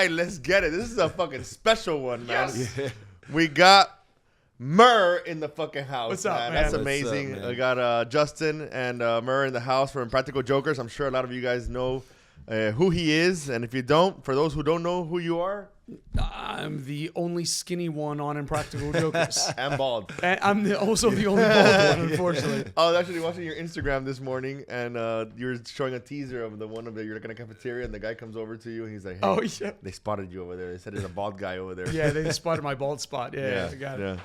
right, let's get it. This is a fucking special one, man. Yes. Yeah. We got Murr in the fucking house. What's up, man? That's What's amazing. up, man? I got Justin and Murr in the house for Impractical Jokers. I'm sure a lot of you guys know who he is. And if you don't, for those who don't know who you are, I'm the only skinny one on Impractical Jokers. I'm bald. And I'm also the only bald one, unfortunately. I was actually watching your Instagram this morning, and you were showing a teaser of the one of you're like in a cafeteria, and the guy comes over to you, and he's like, "Hey, Oh, yeah. they spotted you over there. They said there's a bald guy over there." Yeah, they spotted my bald spot. Yeah, I got it. yeah.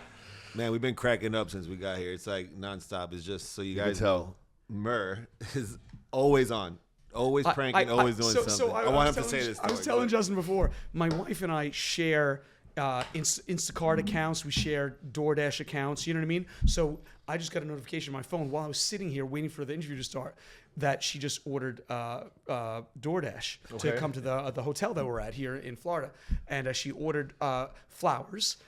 Man, we've been cracking up since we got here. It's like nonstop. It's just so you can guys tell. know, Murr is always on. Always pranking, always doing something. I want him to say this. I was telling Justin before, my wife and I share Instacart accounts. We share DoorDash accounts. You know what I mean? So I just got a notification on my phone while I was sitting here waiting for the interview to start that she just ordered DoorDash to come to the hotel that we're at here in Florida. And she ordered flowers.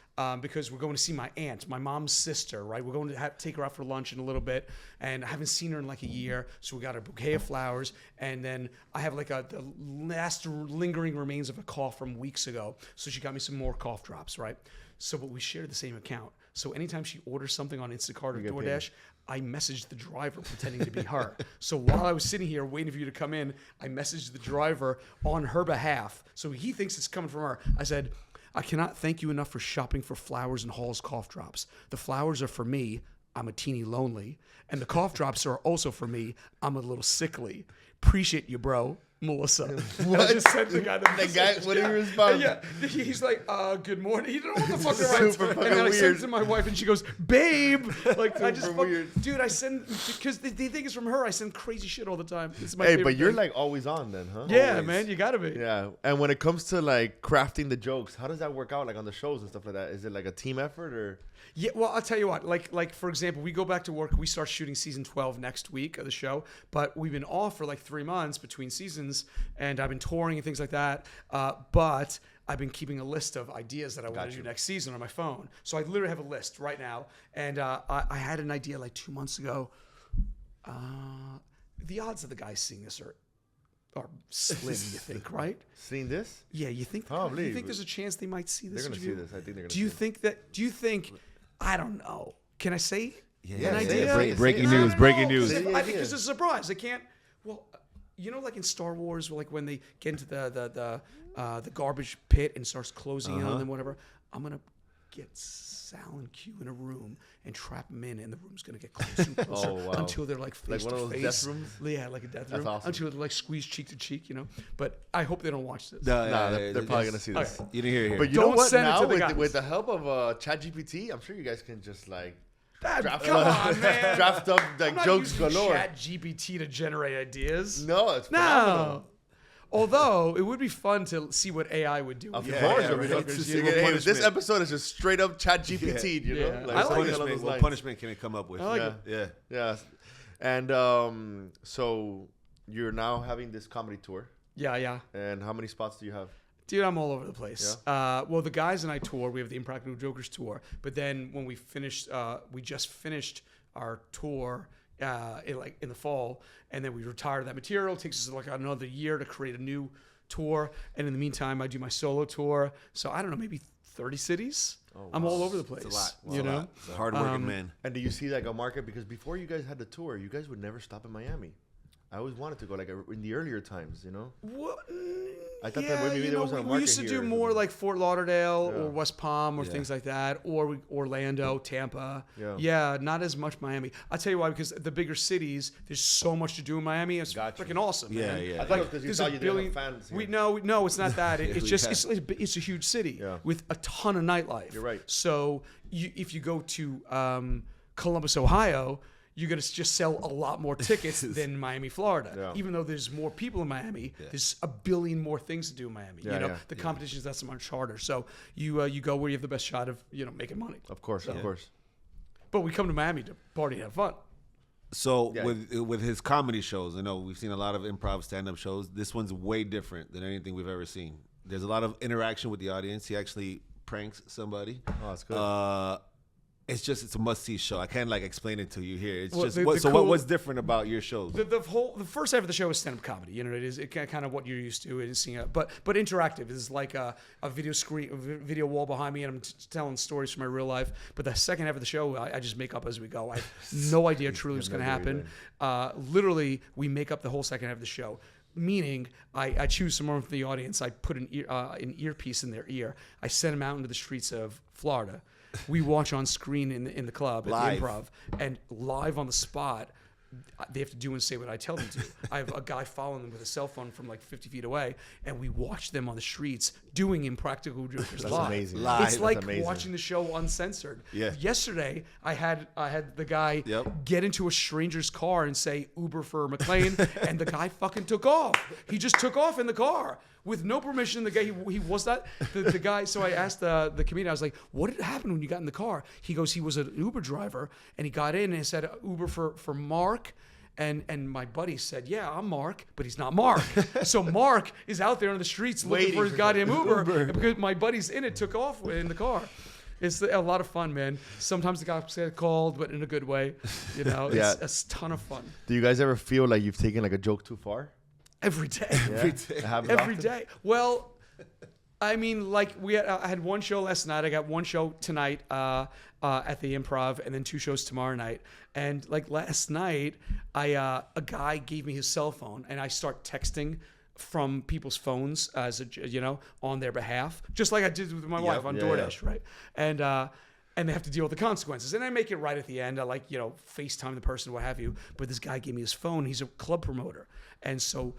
Because we're going to see my aunt, my mom's sister, right? We're going to take her out for lunch in a little bit, and I haven't seen her in like a year, so we got a bouquet of flowers, and then I have like the last lingering remains of a cough from weeks ago, so she got me some more cough drops, right? So, but we share the same account, so anytime she orders something on Instacart or DoorDash, I messaged the driver pretending to be her. So while I was sitting here waiting for you to come in, I messaged the driver on her behalf, so he thinks it's coming from her. I said, I cannot thank you enough for shopping for flowers and Hall's cough drops. The flowers are for me. I'm a teeny lonely. And the cough drops are also for me. I'm a little sickly. Appreciate you, bro. Melissa. What? I just sent the guy the message. What did he respond? Yeah. He's like, good morning. He don't know what the fuck to write. Super fucking And then I sent weird. it to my wife, and she goes, babe. Like, I just Super weird. dude, I send, because they think it's from her. I send crazy shit all the time. It's my Hey, favorite but you're thing. like always on then, huh? Yeah, always. man, you gotta be. Yeah. And when it comes to like crafting the jokes, how does that work out like on the shows and stuff like that? Is it like a team effort or? Yeah, well, I'll tell you what. Like for example, we go back to work. We start shooting season 12 next week of the show, but we've been off for like 3 months between seasons, and I've been touring and things like that. But I've been keeping a list of ideas that I want to do next season on my phone. So I literally have a list right now, and I had an idea like 2 months ago. The odds of the guys seeing this are slim, you think, right? Seeing this? Yeah, you think? Probably. You think there's a chance they might see this? They're gonna see interview? this. I think they're gonna. Do you think that? Do you think? I don't know. Can I say Yeah, an say it. idea? Breaking news. Breaking news. Say the idea. Because it's a surprise. They can't. Well, you know, like in Star Wars, like when they get into the garbage pit and starts closing in on them, whatever. I'm gonna get Sal and Q in a room and trap them in, and the room's gonna get closer and closer Oh, wow. until they're like face Like one to of those face. death rooms? Yeah, like a death room. awesome. Until they're like squeezed cheek to cheek, you know. But I hope they don't watch this. Nah, they're probably gonna see this. Okay. You didn't hear it here. But you Don't know what? send it Now to the guys. with the help of ChatGPT, I'm sure you guys can just like Come draft on, man. draft up I'm like not jokes using galore. ChatGPT to generate ideas. No, it's phenomenal. No. Although it would be fun to see what AI would do. Of with course, it. I mean, Right? it's just- You know, hey, punishment. this episode is just straight up ChatGPT. You know, Yeah. like I something like along those What lines. punishment can it come up with? I like Yeah. it. Yeah. Yeah, and so you're now having this comedy tour, Yeah. and how many spots do you have? Dude, I'm all over the place. Well, the guys and I tour. We have the Impractical Jokers tour. But then when we finished, we just finished our tour in the fall, and then we retired that material. It takes us like another year to create a new tour. And in the meantime, I do my solo tour. So I don't know, maybe 30 cities. I'm all over the place. It's a lot. You know? It's a hard-working man. And do you see like a market? Because before you guys had the tour, you guys would never stop in Miami. I always wanted to go like in the earlier times, you know. What? I thought that maybe there wasn't a we market used to do here. more like Fort Lauderdale Yeah. or West Palm or Yeah. things like that, or Orlando, Tampa. Yeah. Not as much Miami. I'll tell you why, because the bigger cities, there's so much to do in Miami. It's Gotcha. freaking awesome. Yeah, man. yeah. I thought it Like, was 'cause you there's thought a you didn't have billion. fans here. No, it's not that. It's just Yeah. it's a huge city Yeah. with a ton of nightlife. You're right. So if you go to Columbus, Ohio, you're going to just sell a lot more tickets than Miami, Florida. Yeah. Even though there's more people in Miami, there's a billion more things to do in Miami. Yeah, you know, yeah. the competition's that much harder. So you go where you have the best shot of making money. Of course, of course. But we come to Miami to party and have fun. So Yeah. with his comedy shows, I know we've seen a lot of improv stand-up shows. This one's way different than anything we've ever seen. There's a lot of interaction with the audience. He actually pranks somebody. Oh, that's good. it's a must-see show. I can't like explain it to you here. It's Well, just what's different about your shows? The first half of the show is stand-up comedy. You know, it is kind of what you're used to. It is seeing but interactive. It's like a video screen, a video wall behind me, and I'm telling stories from my real life. But the second half of the show, I just make up as we go. I have no idea truly what's going to happen. Literally, we make up the whole second half of the show. Meaning, I choose someone from the audience. I put an earpiece in their ear. I send them out into the streets of Florida. We watch on screen in the club at the Improv, and live on the spot, they have to do and say what I tell them to. I have a guy following them with a cell phone from like 50 feet away, and we watch them on the streets doing Impractical Jokers live. Amazing. It's like watching the show uncensored. Yeah. Yesterday, I had the guy Yep. get into a stranger's car and say Uber for McLean, and the guy fucking took off. He just took off in the car with no permission. The guy, he was not the guy. So I asked the comedian, I was like, what did happen when you got in the car? He goes, he was an Uber driver, and he got in and he said Uber for Mark. And my buddy said, yeah, I'm Mark, but he's not Mark. So Mark is out there on the streets looking for his goddamn Uber because my buddy's in it, took off in the car. It's a lot of fun, man. Sometimes the cops get called, but in a good way. You know, it's a ton of fun. Do you guys ever feel like you've taken like a joke too far? Every day. Yeah? Every day. Well, I mean, like I had one show last night. I got one show tonight at the Improv, and then 2 shows tomorrow night. And like last night, a guy gave me his cell phone, and I start texting from people's phones as on their behalf, just like I did with my wife on DoorDash, right? And they have to deal with the consequences. And I make it right at the end. I like FaceTime the person, what have you. But this guy gave me his phone. He's a club promoter, and so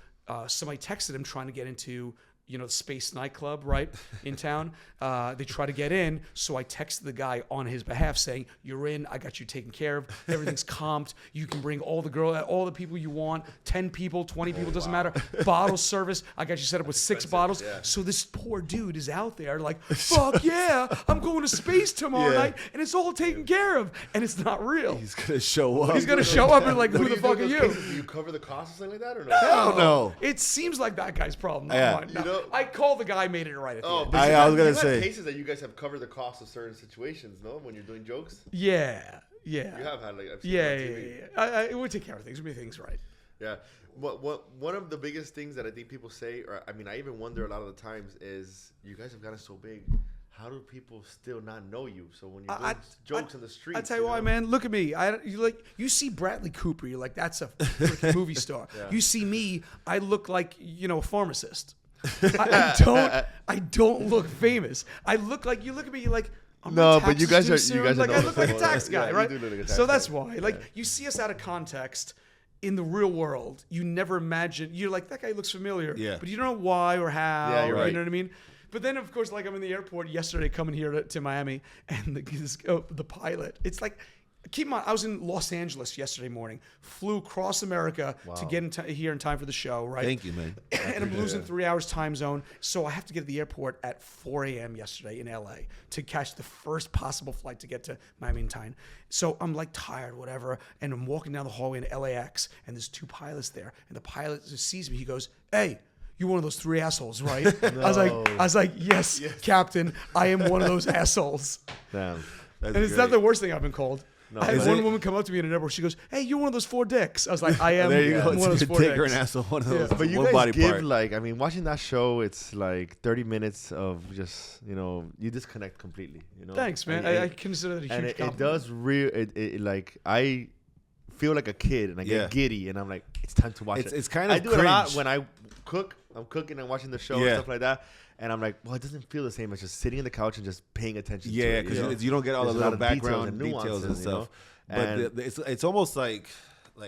somebody texted him trying to get into the Space nightclub right in town. They try to get in, so I texted the guy on his behalf saying, "You're in. I got you taken care of. Everything's comped. You can bring all the people you want. 10 people, 20 people, doesn't matter. Bottle service. I got you set up with 6 bottles." Yeah. So this poor dude is out there like, "Fuck yeah, I'm going to space tomorrow night, and it's all taken care of." And it's not real. He's gonna show up. He's gonna show up and like, "Who the fuck are you?" Do you cover the cost or something like that, or no? Hell no. It seems like that guy's problem, not mine. No. I called the guy, made it right at the end. I was gonna say cases that you guys have covered the cost of certain situations, no? When you're doing jokes. Yeah. You have had like I've seen Yeah. on TV. It would take care of things. We make things right. Yeah. One of the biggest things that I think people say, or I mean, I even wonder a lot of the times, is you guys have gotten so big. How do people still not know you? So when you're doing jokes in the streets, I tell you why, man. Look at me. You see Bradley Cooper, you're like, that's a freaking movie star. Yeah. You see me, I look like a pharmacist. I don't look famous. I look like you look at me. You're like, but you guys are like I look like a tax guy, yeah, right? You do look like a tax so that's guy. why. Like you see us out of context in the real world. You never imagine. You're like, that guy looks familiar. Yeah. But you don't know why or how. Yeah, you're right. You know what I mean? But then, of course, like I'm in the airport yesterday coming here to Miami, and the pilot. It's like. Keep in mind, I was in Los Angeles yesterday morning. Flew across America to get here in time for the show, right? Thank you, man. And I'm losing 3 hours time zone. So I have to get to the airport at 4 a.m. yesterday in LA to catch the first possible flight to get to Miami in time. So I'm like tired, whatever. And I'm walking down the hallway in LAX, and there's 2 pilots there. And the pilot sees me. He goes, "Hey, you're one of those 3 assholes, right?" No. I was like, yes, Captain, I am one of those assholes. Damn. And it's not the worst thing I've been called. No, I had one woman come up to me in an airport. She goes, "Hey, you're one of those 4 dicks." I was like, "I am there you go. one of those 4 dick dicks." or an asshole, one of those. But you one guys body give part. like, I mean, watching that show, it's like 30 minutes of just, you disconnect completely. Thanks, man. I consider that a huge and compliment. it does it like I feel like a kid and I get giddy and I'm like, it's time to watch it. It's kind of I do it a lot cringe. when I cook. I'm cooking and watching the show and stuff like that. And I'm like, well, it doesn't feel the same as just sitting on the couch and just paying attention to it. Yeah, because you don't get all the There's a little lot of background details and stuff. But it's almost like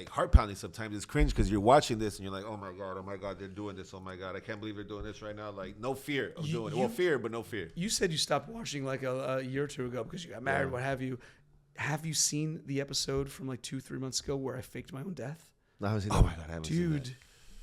heart pounding sometimes. It's cringe because you're watching this and you're like, oh my god, they're doing this. Oh my god, I can't believe they're doing this right now. Like no fear of doing it. Well, fear, but no fear. You said you stopped watching like a year or 2 ago because you got married. What have you? Have you seen the episode from like 2-3 months ago where I faked my own death? No, I haven't seen oh that. my god, I haven't seen that. Dude.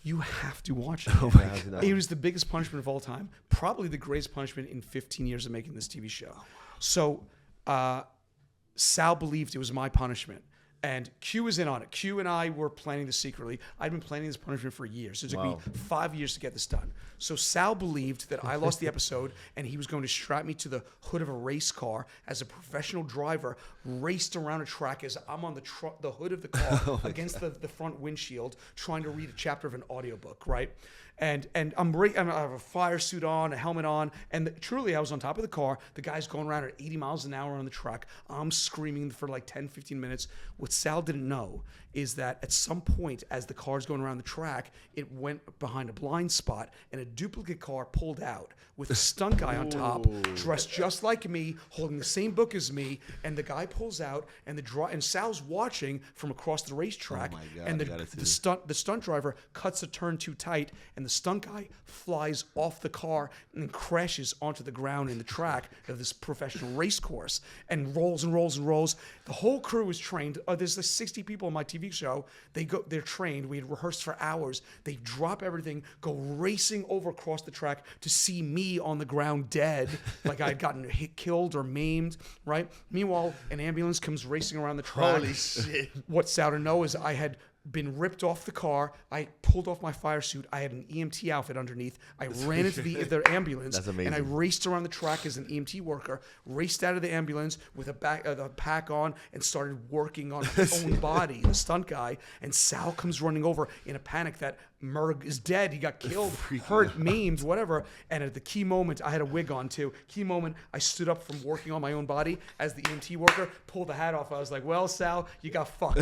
You have to watch it. Oh my god. It was the biggest punishment of all time. Probably the greatest punishment in 15 years of making this TV show. So Sal believed it was my punishment. And Q was in on it. Q and I were planning this secretly. I'd been planning this punishment for years. It took me 5 years to get this done. So Sal believed that I lost the episode and he was going to strap me to the hood of a race car as a professional driver, raced around a track as I'm on the hood of the car against the front windshield trying to read a chapter of an audiobook, right? And I have a fire suit on, a helmet on, and truly I was on top of the car. The guy's going around at 80 miles an hour on the track. I'm screaming for like 10, 15 minutes. What Sal didn't know is that at some point as the car's going around the track, it went behind a blind spot and a duplicate car pulled out with a stunt guy on top, dressed just like me, holding the same book as me, and the guy pulls out and Sal's watching from across the racetrack, and the stunt driver cuts a turn too tight, and the stunt guy flies off the car and crashes onto the ground in the track of this professional race course and rolls and rolls and rolls. The whole crew is trained. There's like 60 people on my TV show. They're trained. We had rehearsed for hours. They drop everything, go racing over across the track to see me on the ground dead, like I had gotten killed or maimed, right? Meanwhile, an ambulance comes racing around the track. Holy shit. What Sal didn't know is I had been ripped off the car. I pulled off my fire suit. I had an EMT outfit underneath. I ran into the ambulance. That's amazing. And I raced around the track as an EMT worker, raced out of the ambulance with a pack on and started working on my own body, the stunt guy. And Sal comes running over in a panic that Murr is dead. He got killed, hurt, maimed, whatever. And at the key moment, I had a wig on too. Key moment, I stood up from working on my own body as the EMT worker, pulled the hat off. I was like, well, Sal, you got fucked.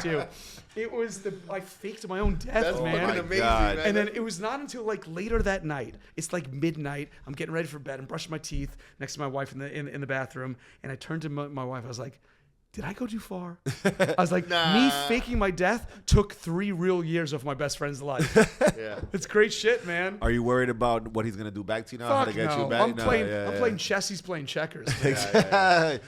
Too. I faked my own death, That's man. fucking amazing, man. And then it was not until like later that night. It's like midnight. I'm getting ready for bed. I'm brushing my teeth next to my wife in the bathroom. And I turned to my wife. I was like, did I go too far? I was like, me faking my death took 3 real years of my best friend's life. Yeah. It's great shit, man. Are you worried about what he's gonna do back to you now? How to Fuck get no. you back? I'm playing chess. He's playing checkers.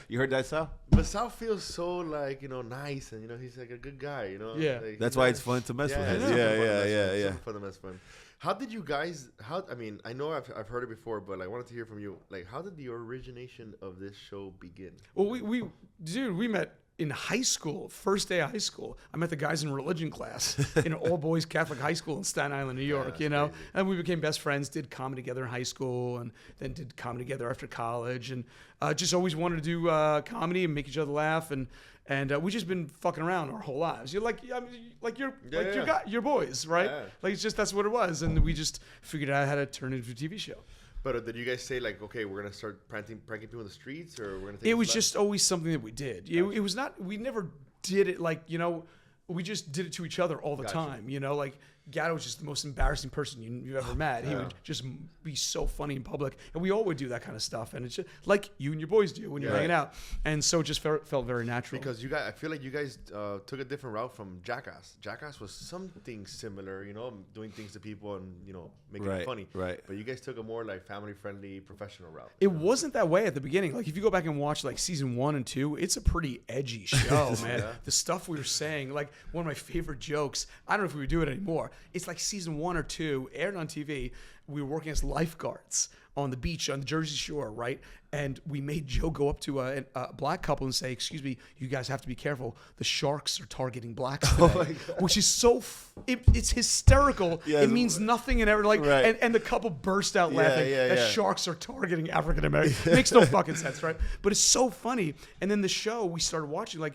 You heard that, Sal? But Sal feels so like, nice, and he's like a good guy, Yeah. Like, That's why it's fun to mess with him. Yeah. Super fun to mess with him. How did you guys? I know I've heard it before, but I wanted to hear from you. Like, how did the origination of this show begin? Well, we met in high school, first day of high school. I met the guys in religion class in an all-boys Catholic high school in Staten Island, New York, crazy. And we became best friends, did comedy together in high school, and then did comedy together after college, and just always wanted to do comedy and make each other laugh, and we just been fucking around our whole lives. You're you're boys, right? Yeah. Like, it's just, that's what it was, and we just figured out how to turn it into a TV show. But did you guys say like, okay, we're gonna start pranking people in the streets, or we're gonna take it was just always something that we did. Gotcha. It was not. We never did it like we just did it to each other all the time. Like Gatto was just the most embarrassing person you've ever met. He would just be so funny in public, and we all would do that kind of stuff. And it's just like you and your boys do when you're hanging out, and so it just felt very natural. Because I feel like you guys took a different route from Jackass. Jackass was something similar, doing things to people and making it funny. Right. But you guys took a more like family-friendly, professional route. It wasn't that way at the beginning. Like if you go back and watch like season 1 and 2, it's a pretty edgy show, man. Yeah. The stuff we were saying, like one of my favorite jokes. I don't know if we would do it anymore. It's like season 1 or 2, aired on TV. We were working as lifeguards on the beach on the Jersey Shore, right? And we made Joe go up to a black couple and say, "Excuse me, you guys have to be careful. The sharks are targeting blacks today," which is so it's hysterical. Yeah, it means nothing and everything. Like, and the couple burst out laughing that sharks are targeting African Americans. Makes no fucking sense, right? But it's so funny. And then the show we started watching, like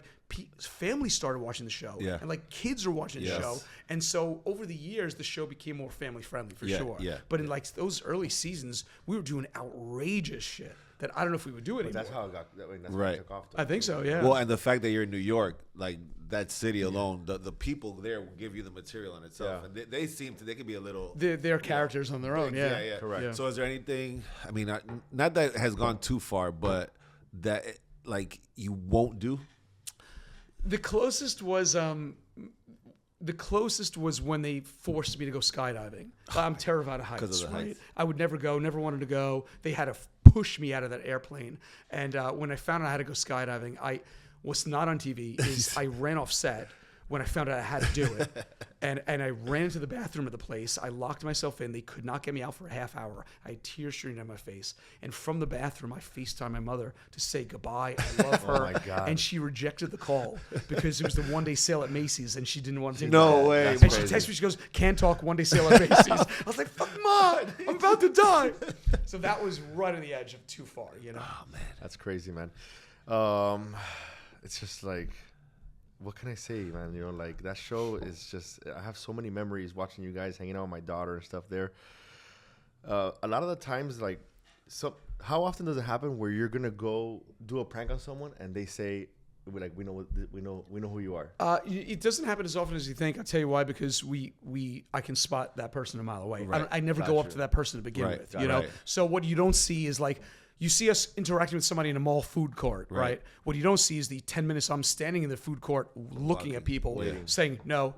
families started watching the show, and like kids are watching the show. And so over the years, the show became more family friendly for sure. Yeah. But in like those early seasons, we were doing outrageous shit that I don't know if we would do it anymore. That's how it got. That's how it took off. I think so. Yeah. Well, and the fact that you're in New York, like that city alone, the people there will give you the material on itself, and they seem to. They can be a little. They're characters on their own. Yeah. Correct. Yeah. So is there anything? I mean, not that it has gone too far, but that like you won't do. The closest was when they forced me to go skydiving. I'm terrified of heights, right? Heights. I would never go, never wanted to go. They had to push me out of that airplane. And when I found out I had to go skydiving, what's not on TV is I ran off set when I found out I had to do it. And I ran into the bathroom of the place. I locked myself in. They could not get me out for a half hour. I had tears streaming down my face. And from the bathroom, I FaceTimed my mother to say goodbye. I love her. my God. And she rejected the call because it was the one-day sale at Macy's, and she didn't want to take No that. way. And That's she crazy. texted me. She goes, "Can't talk, one-day sale at Macy's." I was like, "Fuck, Mom, I'm about to die." So that was right on the edge of too far, you know? Oh man, That's crazy, man. It's just like, what can I say, man? You know, like that show is just. I have so many memories watching you guys hanging out with my daughter and stuff there. A lot of the times, like, how often does it happen where you're gonna go do a prank on someone and they say, like, we know who you are? It doesn't happen as often as you think. I'll tell you why, because I can spot that person a mile away. Right. I never go up to that person to begin Right. with, you know? Right. So what you don't see is like, you see us interacting with somebody in a mall food court, right? What you don't see is the 10 minutes I'm standing in the food court looking at people, waiting. saying, no,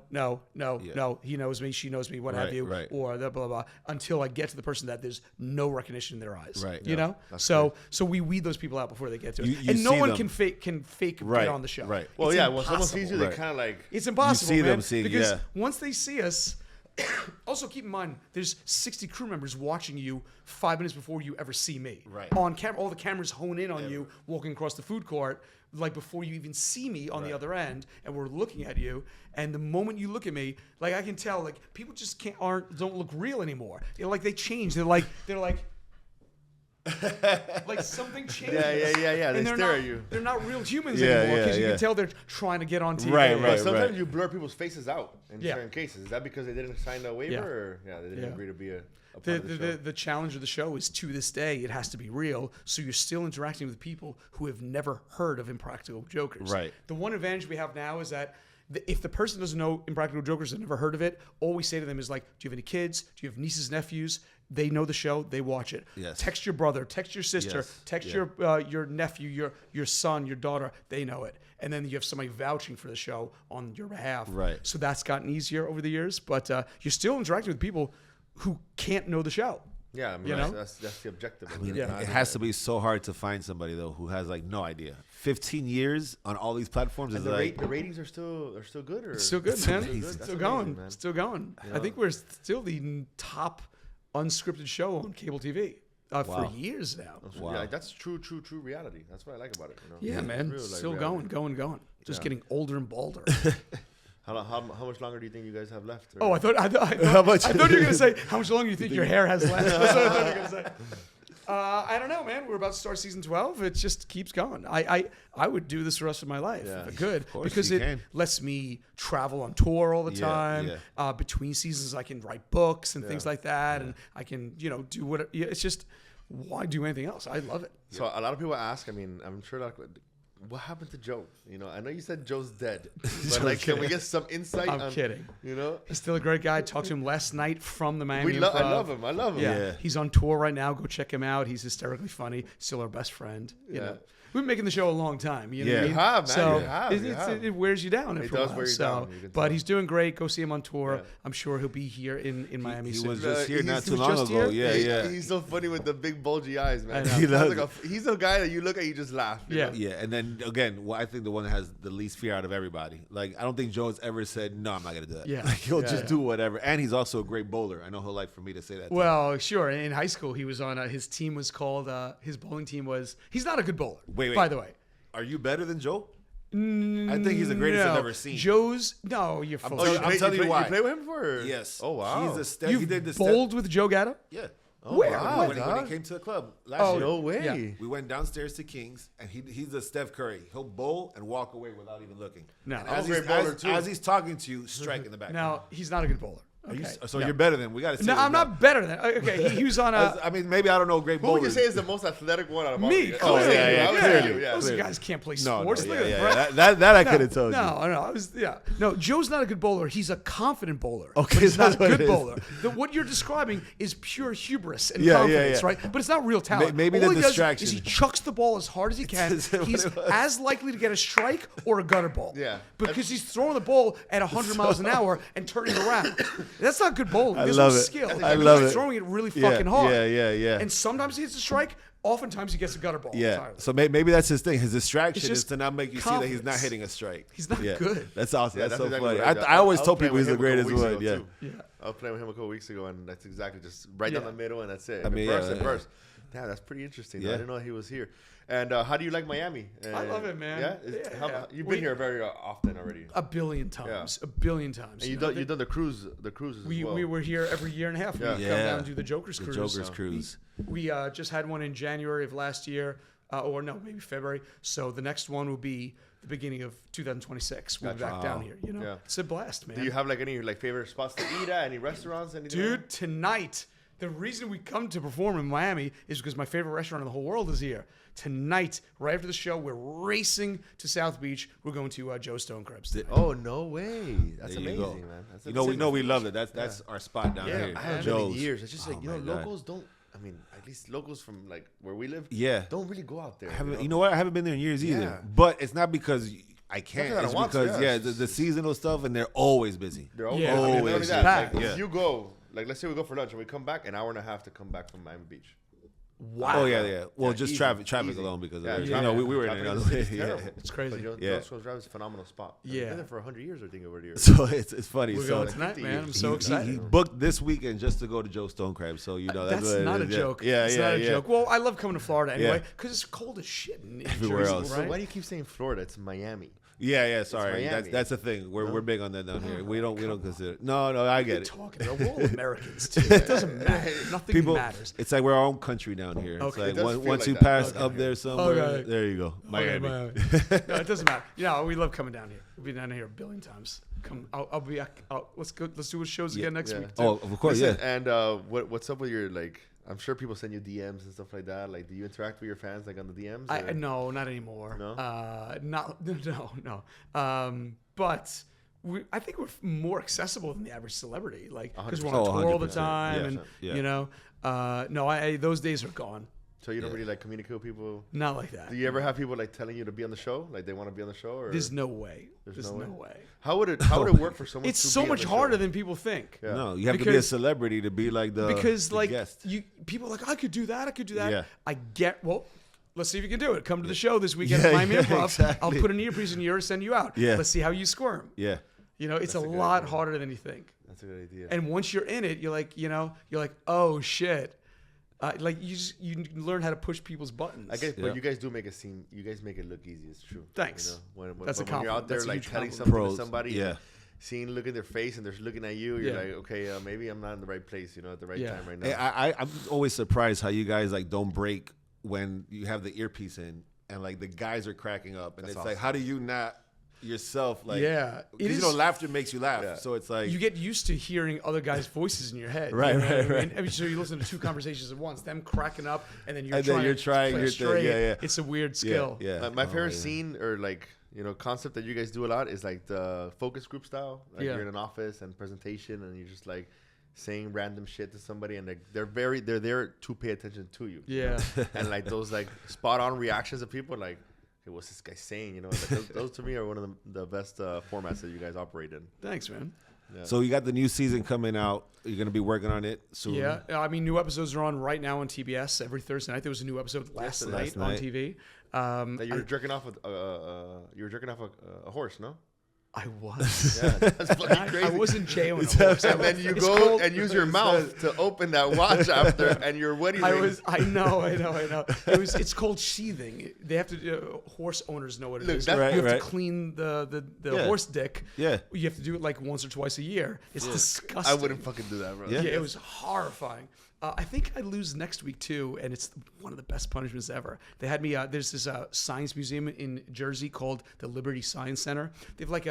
he knows me, she knows me, what have Right, you, right. or the blah, blah, until I get to the person that there's no recognition in their eyes, Right. you know? That's So we weed those people out before they get to us. You And no see one them. can fake Right, get on the show. right. Well, It's yeah. When someone impossible. sees you, they kind of like. It's impossible, see man. them seeing- because yeah. once they see us, also keep in mind, there's 60 crew members watching you 5 minutes before you ever see me. Right. On camera, all the cameras hone in on you walking across the food court, like before you even see me on the other end, and we're looking at you. And the moment you look at me, like I can tell, like people just don't look real anymore. They change. They're like. Like something changes. Yeah. They And they're stare not, at you. They're not real humans Yeah, anymore because yeah, you yeah. can tell they're trying to get on TV. Right, But right. sometimes you blur people's faces out in Yeah. certain cases. Is that because they didn't sign the waiver, or they didn't agree to be a part of the show? The challenge of the show is, to this day, it has to be real. So you're still interacting with people who have never heard of Impractical Jokers. Right. The one advantage we have now is that if the person doesn't know Impractical Jokers and never heard of it, all we say to them is like, "Do you have any kids? Do you have nieces, nephews?" They know the show. They watch it. Yes. Text your brother. Text your sister. Yes. Text Yeah. your nephew, your son, your daughter. They know it. And then you have somebody vouching for the show on your behalf. Right. So that's gotten easier over the years. But you're still interacting with people who can't know the show. Yeah, I mean, You know? that's the objective. I mean, Yeah. it has to be so hard to find somebody though who has like no idea. 15 years on all these platforms is And like the ratings are still good, or Still good, man. amazing. That's Still amazing, going. man. Still going. I think we're still the top unscripted show on cable TV for years now. Wow. Yeah, that's true reality. That's what I like about it. You know? Yeah, It's man. real, like, Still reality. going. Just getting older and balder. How much longer do you think you guys have left? Oh, I thought you were going to say, how much longer do you think your hair has left? That's what I thought you were going to say. I don't know, man. We're about to start season 12. It just keeps going. I would do this the rest of my life if I could, course because you it can. lets me travel on tour all the Yeah, time. yeah. Between seasons, I can write books and things like that, and I can, do whatever. Yeah, it's just, why do anything else? I love it. So a lot of people ask. I mean, I'm sure what happened to Joe? I know you said Joe's dead, but like, can we get some insight? I'm kidding. He's He's still a great guy. Talked to him last night from the Miami Improv. I love him. I love him. Yeah. Yeah. He's on tour right now. Go check him out. He's hysterically funny. Still our best friend. You know. We've been making the show a long time. You know what I Yeah. mean? You have, man. So You have, you have. it wears you down. It after a does while. wear you So, down, you can but tell. he's doing great. Go see him on tour. Yeah. I'm sure he'll be here in Miami He soon. was just here not He too was long just ago. here? Yeah. He's so funny with the big bulgy eyes, man. I know. He does. He's the guy that you look at, you just laugh. you Yeah. know? Yeah, and then again, I think the one that has the least fear out of everybody. Like, I don't think Joe's ever said, "No, I'm not gonna do that." Yeah. Like, he'll Yeah, just yeah. do whatever. And he's also a great bowler. I know he'll like for me to say that. to him. Well, sure. In high school, he was on his team was called his bowling team was. He's not a good bowler. Wait. By the way. Are you better than Joe? I think he's the greatest I've No. ever seen. Joe's you're full telling- of I'm shit. telling you why. You play with him for? Yes. Oh wow. He's a step. You've He did the bowled with Joe Gatto? Yeah. Oh, Where? wow, when he dog. came to the club last Oh, year. No way. Yeah. We went downstairs to King's, and he's a Steph Curry. He'll bowl and walk away without even looking. No. And I'm as, a great bowler, too. as he's talking to you, strike in the back. Now, he's not a good bowler. Are you- Okay. so No. you're better than we got to see. No, I'm not better than. Okay, he was on a. I mean, maybe I don't know great Who bowlers. would you say is the most athletic one out of all Me, of you? clearly. I would say you. I would say you, Those clearly. guys can't play No, sports. no, Look yeah, at yeah, Brett. that I could have told you. No, I was No, Joe's not a good bowler. He's a confident bowler. Okay, but he's not a that's what good it is. bowler. What you're describing is pure hubris and Yeah, yeah, confidence, yeah. right? But it's not real talent. Maybe All the he does distraction. is he chucks the ball as hard as he can. Is that what He's it was? as likely to get a strike or a gutter ball. Yeah. Because he's throwing the ball at 100 miles an hour and turning it around. That's not good bowling. I There's love no it. skill. I love He's it. throwing it really Yeah, fucking hard. yeah. And sometimes he hits a strike, Oftentimes he gets a gutter ball. Yeah. Entirely. So maybe that's his thing. His distraction It's is to not make you see that he's not confidence. hitting a strike. He's not Yeah. good. That's awesome. Yeah, that's so exactly funny. what I always was told playing people he's with the him a greatest couple one. weeks Yeah. ago, too. Yeah. I was playing with him a couple weeks ago, and that's exactly just right down Yeah. the middle, and that's it. I mean, burst yeah, and burst. Damn, that's pretty interesting. Yeah. I didn't know he was here. And how do you like Miami? I love it, man. Yeah, Yeah. You've been here very often already. A billion times. A billion times. And you've done the cruises we as well. we were here every year and a half. Yeah. We come down and do the Jokers The cruise. Jokers cruise. We just had one in January of last year, or no, maybe February. So the next one will be the beginning of 2026. We'll be back down here. You know, Yeah. it's a blast, man. Do you have like any like favorite spots to eat at? Any restaurants? Anything? Dude, tonight, the reason we come to perform in Miami is because my favorite restaurant in the whole world is here. Tonight, right after the show, we're racing to South Beach. We're going to Joe Stone Crabs tonight. Oh no way! That's There you amazing, go. man. That's We know we love it. That's our spot down Yeah, here. I haven't been in Joe's. years. It's just like Oh, you know, my God. locals don't. I mean, at least locals from like where we live. Yeah. Don't really go out there. You know what? I haven't been there in years either. Yeah. But it's not because I can't. Not that I It's want to, because yeah, the seasonal stuff, and they're always busy. They're always, Yeah. I mean, not Always only that, packed. like, Yeah. if you go, like let's say we go for lunch and we come back an hour and a half to come back from Miami Beach. Wow. Oh yeah. Well, Yeah, just easy, traffic easy. alone because Yeah, of it. traffic- You know, we were in traffic another in the way. city's Yeah. terrible. It's crazy. But Yeah. Joe Drive is a phenomenal spot. Yeah. I've been there for 100 years, I think, over the years. So it's funny. We're so going tonight, man. I'm so he excited. booked this weekend just to go to Joe Stone Crabs. So you know That's what it not a is. joke. Yeah, it's yeah, not a yeah. joke. Well, I love coming to Florida anyway Yeah. because it's cold as shit in Everywhere Jersey, else. So right? why do you keep saying Florida? It's Miami. Yeah. Sorry, Miami. that's the thing. We're big on that down here. We don't consider. No, I What are get you it. talking about? We're all Americans too. It doesn't matter. Nothing People, matters. it's like we're our own country down here. It's Okay. like It does feel once like you that. pass Okay. up there somewhere, Okay. there you go, Miami. No, it doesn't matter. You know, we love coming down here. We've been down here a billion times. Come, I'll be. Let's go. Let's do shows again next Yeah. week. Too. Oh, of course, Listen, yeah. And what's up with your like? I'm sure people send you DMs and stuff like that. Like, do you interact with your fans like on the DMs? or- No, not anymore. No? No. But I think we're more accessible than the average celebrity. Like, because we're on 100%. tour all the 100%. time, Yeah. and Yeah. you know, no, those days are gone. So you don't Yeah. really like communicate with people. Not like that. Do you ever have people like telling you to be on the show? Like they want to be on the show? Or There's no way. There's no no way? way. how would it work for someone? It's to so be on much the harder show? than people think. Yeah. No, you have to be a Because- celebrity to be like the Because like guest. people are like, I could do that. I could do that. Yeah. I get. Well, let's see if you can do it. Come to the show this weekend Yeah, at Miami yeah, Improv. exactly. I'll put an earpiece in your ear, send you out. Yeah. Let's see how you squirm. Yeah. You know, it's That's a a good lot idea. harder than you think. That's a good idea. And once you're in it, you're like, oh shit. Like you learn how to push people's buttons. I guess, Yeah. but you guys do make it seem. You guys make it look easy. It's true. Thanks. You know, when, That's a but when you're out compliment. there That's a like huge telling compliment. something Pros, to somebody, yeah. and seeing look in their face and they're looking at you, you're Yeah. like, okay, maybe I'm not in the right place. You know, at the right Yeah. time right Hey, now. I'm always surprised how you guys like don't break when you have the earpiece in and like the guys are cracking up and That's it's like awesome. how do you not yourself like Yeah. because you know laughter makes you laugh Yeah. so it's like You get used to hearing other guys' voices in your head. Right, you know right, what I mean? right. I mean, so you listen to two conversations at once, them cracking up, and then you're And then trying, you're trying to play your it thing. straight. Yeah, yeah. It's a weird skill. yeah My Oh, favorite yeah. scene or like concept that you guys do a lot is like the focus group style. Like Yeah. you're in an office and presentation and you're just like saying random shit to somebody and like they're there to pay attention to you. Yeah. And like those like spot on reactions of people like, okay, what's this guy saying? You know, like, those to me are one of the best formats that you guys operate in. Thanks, man. Yeah. So you got the new season coming out. You're gonna be working on it soon. Yeah, I mean, new episodes are on right now on TBS every Thursday night. There was a new episode last night on TV. That you were jerking off a horse, no? I was. Yeah, that's fucking crazy. I was in jail. On a horse. And then you It's go called- and use your mouth to open that watch after, and your wedding ring. I know. It's called sheathing. They have to. Horse owners know what it Look, is. that's- You have Right, to clean the Yeah. horse dick. Yeah. You have to do it like once or twice a year. It's disgusting. I wouldn't fucking do that, bro. Yeah. Yeah, it was horrifying. I think I lose next week too, and it's one of the best punishments ever. They had me. There's this science museum in Jersey called the Liberty Science Center. They have like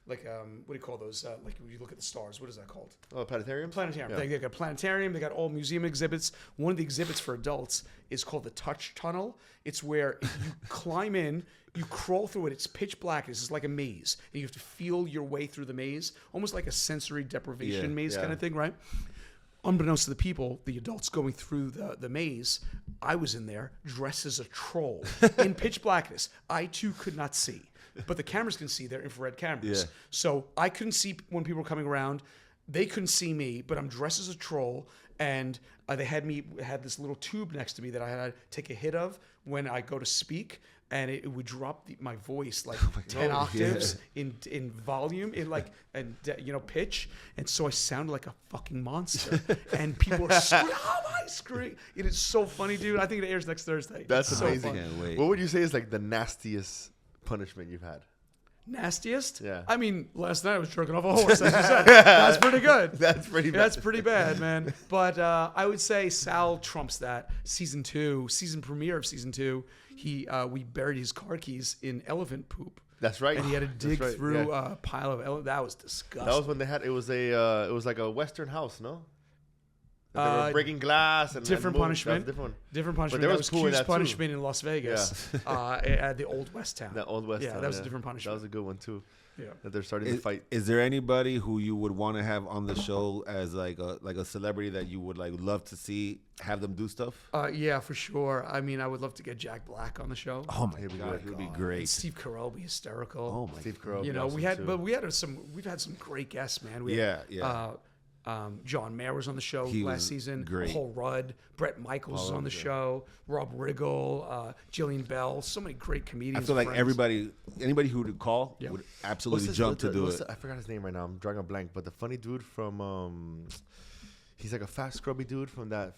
what do you call those? Like when you look at the stars, what is that called? Oh, planetarium. Planetarium. Yeah. They got a planetarium. They got all museum exhibits. One of the exhibits for adults is called the Touch Tunnel. It's where you climb in, you crawl through it. It's pitch black. It's like a maze, and you have to feel your way through the maze, almost like a sensory deprivation Yeah, maze yeah. kind of thing, right? Unbeknownst to the people, the adults going through the maze, I was in there dressed as a troll in pitch blackness. I too could not see, but the cameras can see. They're infrared cameras. Yeah. So I couldn't see when people were coming around. They couldn't see me, but I'm dressed as a troll, and they had this little tube next to me that I had to take a hit of when I go to speak, and it would drop my voice like 10 octaves in volume, pitch, and so I sounded like a fucking monster, and people are screaming. It is so funny, dude. I think it airs next Thursday. That's it's amazing. So Can't wait. What would you say is like the nastiest punishment you've had? Nastiest? Yeah. I mean, last night I was jerking off a horse. As you said. That's pretty good. That's pretty bad. That's pretty bad, man. But I would say Sal trumps that. Season premiere of season 2. We buried his car keys in elephant poop. That's right. And he had to dig through Yeah. a pile of elephant. That was disgusting. That was when they had it was like a Western house, no? That they were breaking glass and different punishment. Different punishment. But there was Q's that punishment in Las Vegas. At the Old West Town. That Old West Town. Yeah, that was a different punishment. That was a good one too. Yeah. That they're starting to fight. Is there anybody who you would want to have on the show as like a celebrity that you would like love to see have them do stuff? Yeah, for sure. I mean, I would love to get Jack Black on the show. Oh my God, he would be great. And Steve Carell would be hysterical. Oh my Steve Carell. You know, we've had some great guests, man. John Mayer was on the show last season. Great. Paul Rudd, Brett Michaels was on the show. Rob Riggle, Jillian Bell. So many great comedians. I feel like anybody who would call would absolutely jump to do it. I forgot his name right now. I'm drawing a blank. But the funny dude from, he's like a fat scrubby dude from I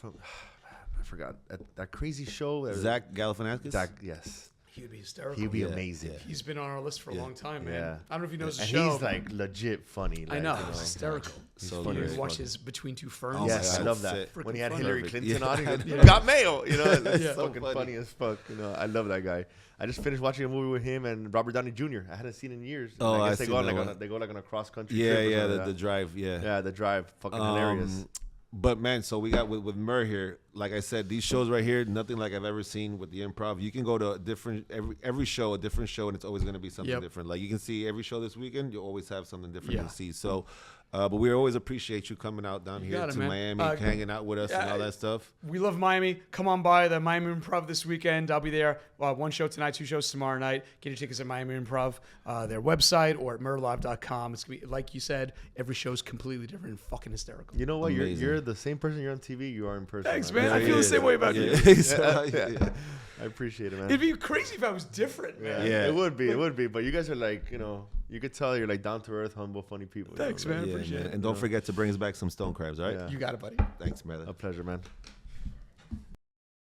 forgot that crazy show. Zach Galifianakis. Zach, yes. He would be hysterical. He'd be amazing. Yeah. He's been on our list for a long time, man. Yeah. I don't know if he knows the and show. he's like legit funny. Like, I know. He's hysterical. He's so funny. good. You watch his Between Two Ferns. Oh Yes, my I God, love that. sick. When he had Freaking Hillary funny. Clinton on, he goes, Yeah. got mail. You know, that's Yeah. fucking funny as fuck. You know, I love that guy. I just finished watching a movie with him and Robert Downey Jr. I hadn't seen in years. Oh, I I guess they seen go on that like one. they go like on a cross country. Yeah, trip or yeah, something the like that. drive, yeah. Yeah, the drive, fucking hilarious. But man, so we got with Murr here. Like I said, these shows right here, nothing like I've ever seen with the improv. You can go to a different every show, a different show, and it's always going to be something different. Like you can see every show this weekend, you always have something different to see. So, but we always appreciate you coming out down here to Miami, hanging out with us and all that stuff. We love Miami. Come on by the Miami Improv this weekend. I'll be there. One show tonight, 2 shows tomorrow night. Get your tickets at Miami Improv, their website, or at murrlive.com. It's gonna be, like you said, every show is completely different and fucking hysterical. You know what? You're the same person you're on TV you are in person. Thanks, man. I feel the same way about you. I appreciate it, man. It'd be crazy if I was different, man. Yeah, it would be. But you guys are like, you know, you could tell you're like down to earth, humble, funny people. Thanks, man. Yeah, Appreciate it. And don't forget to bring us back some stone crabs, all right? Yeah. You got it, buddy. Thanks, brother. A pleasure, man.